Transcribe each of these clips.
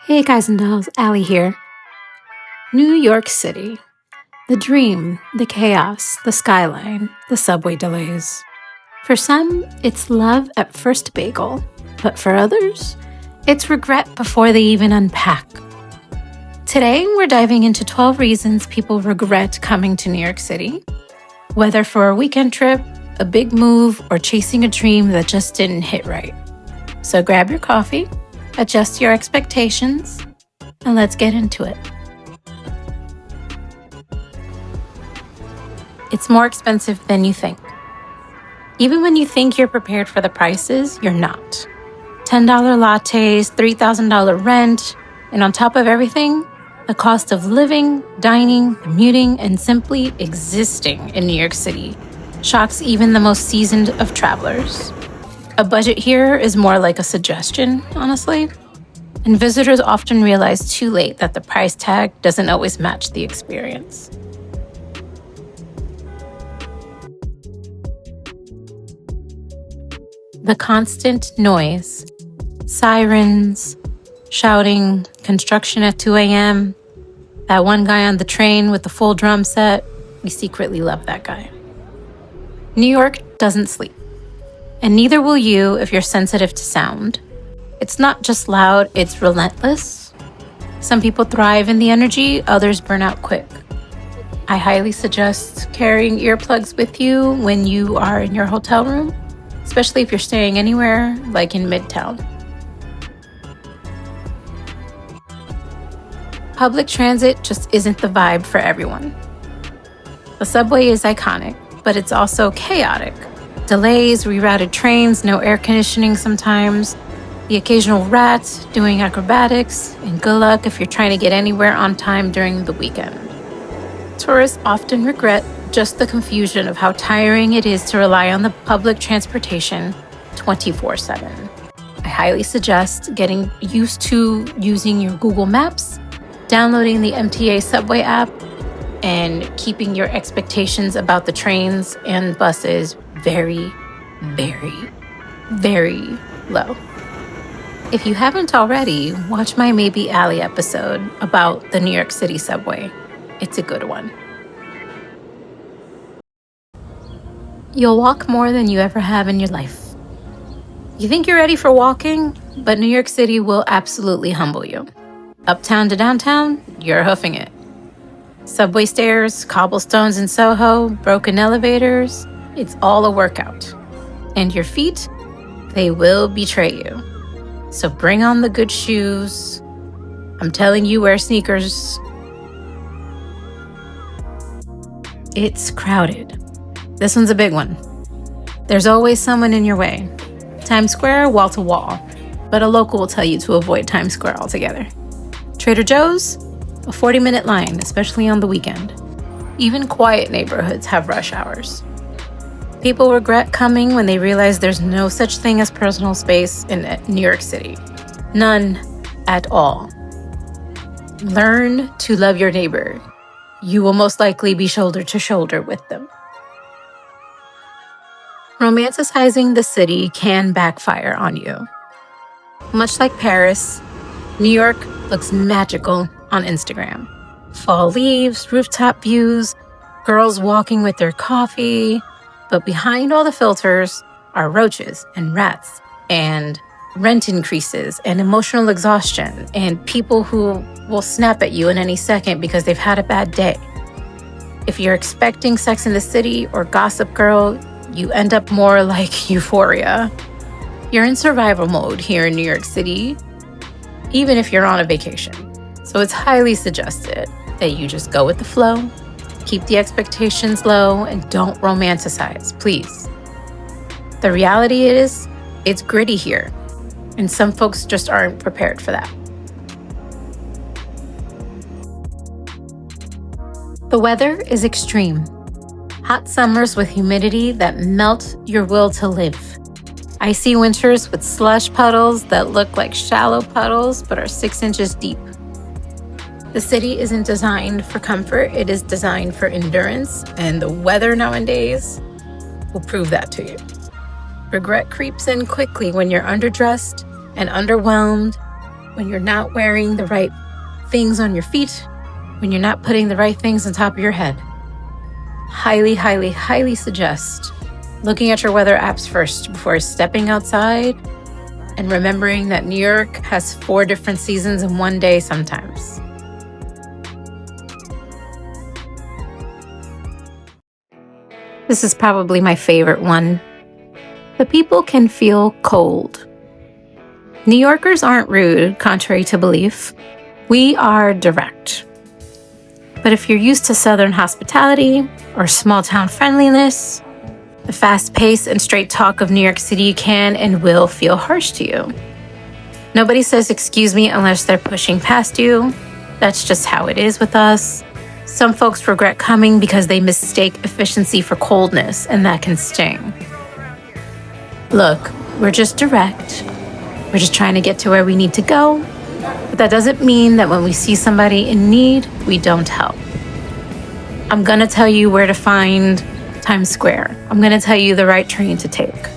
Hey guys and dolls, Allie here. New York City. The dream, the chaos, the skyline, the subway delays. For some, it's love at first bagel, but for others, it's regret before they even unpack. Today, we're diving into 12 reasons people regret coming to New York City. Whether for a weekend trip, a big move, or chasing a dream that just didn't hit right. So grab your coffee, adjust your expectations, and let's get into it. It's more expensive than you think. Even when you think you're prepared for the prices, you're not. $10 lattes, $3,000 rent, and on top of everything, the cost of living, dining, commuting, and simply existing in New York City shocks even the most seasoned of travelers. A budget here is more like a suggestion, honestly, and visitors often realize too late that the price tag doesn't always match the experience. The constant noise, sirens, shouting, construction at 2 a.m., that one guy on the train with the full drum set, we secretly love that guy. New York doesn't sleep. And neither will you if you're sensitive to sound. It's not just loud, it's relentless. Some people thrive in the energy, others burn out quick. I highly suggest carrying earplugs with you when you are in your hotel room, especially if you're staying anywhere like in Midtown. Public transit just isn't the vibe for everyone. The subway is iconic, but it's also chaotic. Delays, rerouted trains, no air conditioning sometimes, the occasional rat doing acrobatics, and good luck if you're trying to get anywhere on time during the weekend. Tourists often regret just the confusion of how tiring it is to rely on the public transportation 24/7. I highly suggest getting used to using your Google Maps, downloading the MTA subway app, and keeping your expectations about the trains and buses very, very, very low. If you haven't already, watch my Maybe Allie episode about the New York City subway. It's a good one. You'll walk more than you ever have in your life. You think you're ready for walking, but New York City will absolutely humble you. Uptown to downtown, you're hoofing it. Subway stairs, cobblestones in Soho, broken elevators, it's all a workout. And your feet, they will betray you. So bring on the good shoes. I'm telling you, wear sneakers. It's crowded. This one's a big one. There's always someone in your way. Times Square, wall to wall. But a local will tell you to avoid Times Square altogether. Trader Joe's, a 40-minute line, especially on the weekend. Even quiet neighborhoods have rush hours. People regret coming when they realize there's no such thing as personal space in New York City. None at all. Learn to love your neighbor. You will most likely be shoulder to shoulder with them. Romanticizing the city can backfire on you. Much like Paris, New York looks magical on Instagram. Fall leaves, rooftop views, girls walking with their coffee. But behind all the filters are roaches and rats and rent increases and emotional exhaustion and people who will snap at you in any second because they've had a bad day. If you're expecting Sex in the City or Gossip Girl, you end up more like Euphoria. You're in survival mode here in New York City, even if you're on a vacation. So it's highly suggested that you just go with the flow, keep the expectations low, and don't romanticize, please. The reality is, it's gritty here, and some folks just aren't prepared for that. The weather is extreme. Hot summers with humidity that melt your will to live. Icy winters with slush puddles that look like shallow puddles but are 6 inches deep. The city isn't designed for comfort, it is designed for endurance, and the weather nowadays will prove that to you. Regret creeps in quickly when you're underdressed and underwhelmed when you're not wearing the right things on your feet, when you're not putting the right things on top of your head. Highly, highly, highly suggest looking at your weather apps first before stepping outside and remembering that New York has 4 different seasons in one day sometimes. This is probably my favorite one. The people can feel cold. New Yorkers aren't rude, contrary to belief. We are direct. But if you're used to Southern hospitality or small town friendliness, the fast pace and straight talk of New York City can and will feel harsh to you. Nobody says excuse me unless they're pushing past you. That's just how it is with us. Some folks regret coming because they mistake efficiency for coldness, and that can sting. Look, we're just direct. We're just trying to get to where we need to go. But that doesn't mean that when we see somebody in need, we don't help. I'm gonna tell you where to find Times Square. I'm gonna tell you the right train to take.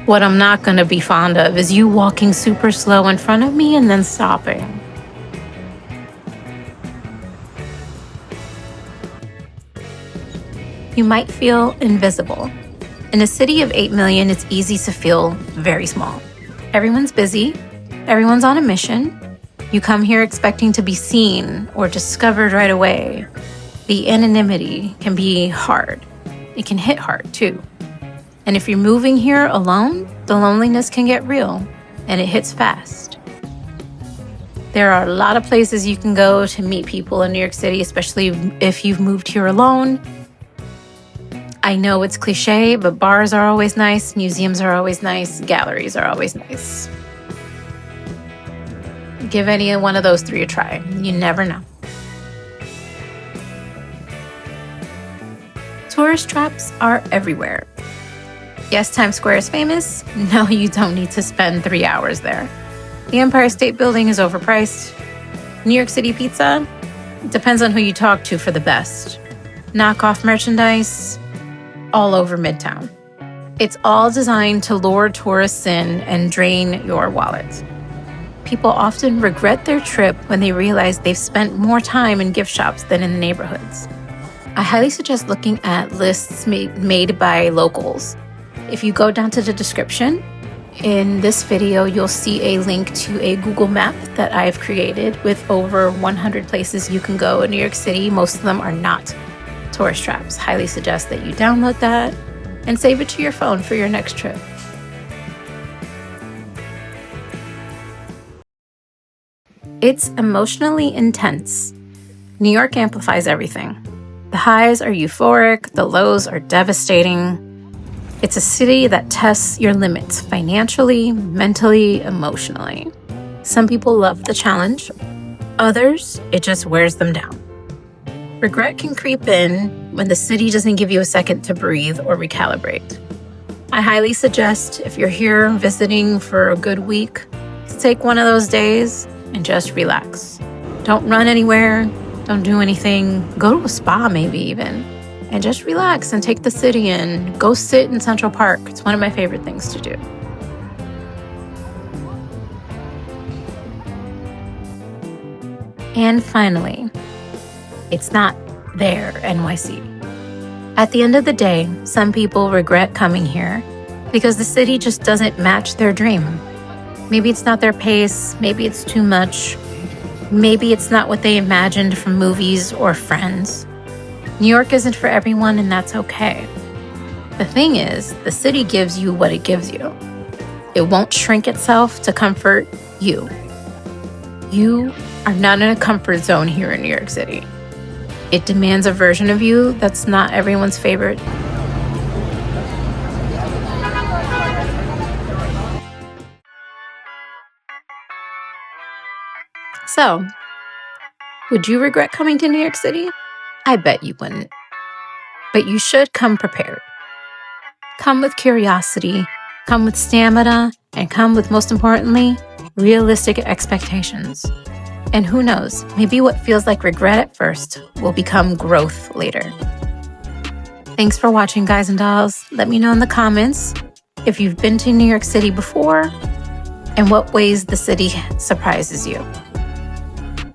What I'm not gonna be fond of is you walking super slow in front of me and then stopping. You might feel invisible. In a city of 8 million, it's easy to feel very small. Everyone's busy. Everyone's on a mission. You come here expecting to be seen or discovered right away. The anonymity can be hard. It can hit hard too. And if you're moving here alone, the loneliness can get real and it hits fast. There are a lot of places you can go to meet people in New York City, especially if you've moved here alone. I know it's cliche, but bars are always nice, museums are always nice, galleries are always nice. Give any one of those 3 a try. You never know. Tourist traps are everywhere. Yes, Times Square is famous. No, you don't need to spend 3 hours there. The Empire State Building is overpriced. New York City pizza? Depends on who you talk to for the best. Knockoff merchandise? All over Midtown. It's all designed to lure tourists in and drain your wallet. People often regret their trip when they realize they've spent more time in gift shops than in the neighborhoods. I highly suggest looking at lists made by locals. If you go down to the description, in this video, you'll see a link to a Google map that I've created with over 100 places you can go in New York City. Most of them are not tourist traps. Highly suggest that you download that and save it to your phone for your next trip. It's emotionally intense. New York amplifies everything. The highs are euphoric, the lows are devastating. It's a city that tests your limits financially, mentally, emotionally. Some people love the challenge. Others, it just wears them down. Regret can creep in when the city doesn't give you a second to breathe or recalibrate. I highly suggest, if you're here visiting for a good week, to take one of those days and just relax. Don't run anywhere, don't do anything. Go to a spa maybe even, and just relax and take the city in. Go sit in Central Park. It's one of my favorite things to do. And finally, it's not there, NYC. At the end of the day, some people regret coming here because the city just doesn't match their dream. Maybe it's not their pace, maybe it's too much, maybe it's not what they imagined from movies or friends. New York isn't for everyone, and that's okay. The thing is, the city gives you what it gives you. It won't shrink itself to comfort you. You are not in a comfort zone here in New York City. It demands a version of you that's not everyone's favorite. So, would you regret coming to New York City? I bet you wouldn't. But you should come prepared. Come with curiosity, come with stamina, and come with, most importantly, realistic expectations. And who knows, maybe what feels like regret at first will become growth later. Thanks for watching, guys and dolls. Let me know in the comments if you've been to New York City before, and what ways the city surprises you.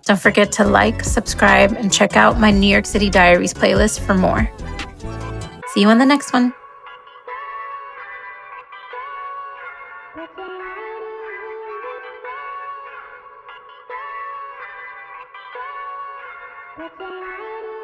Don't forget to like, subscribe, and check out my New York City Diaries playlist for more. See you on the next one. Backfire.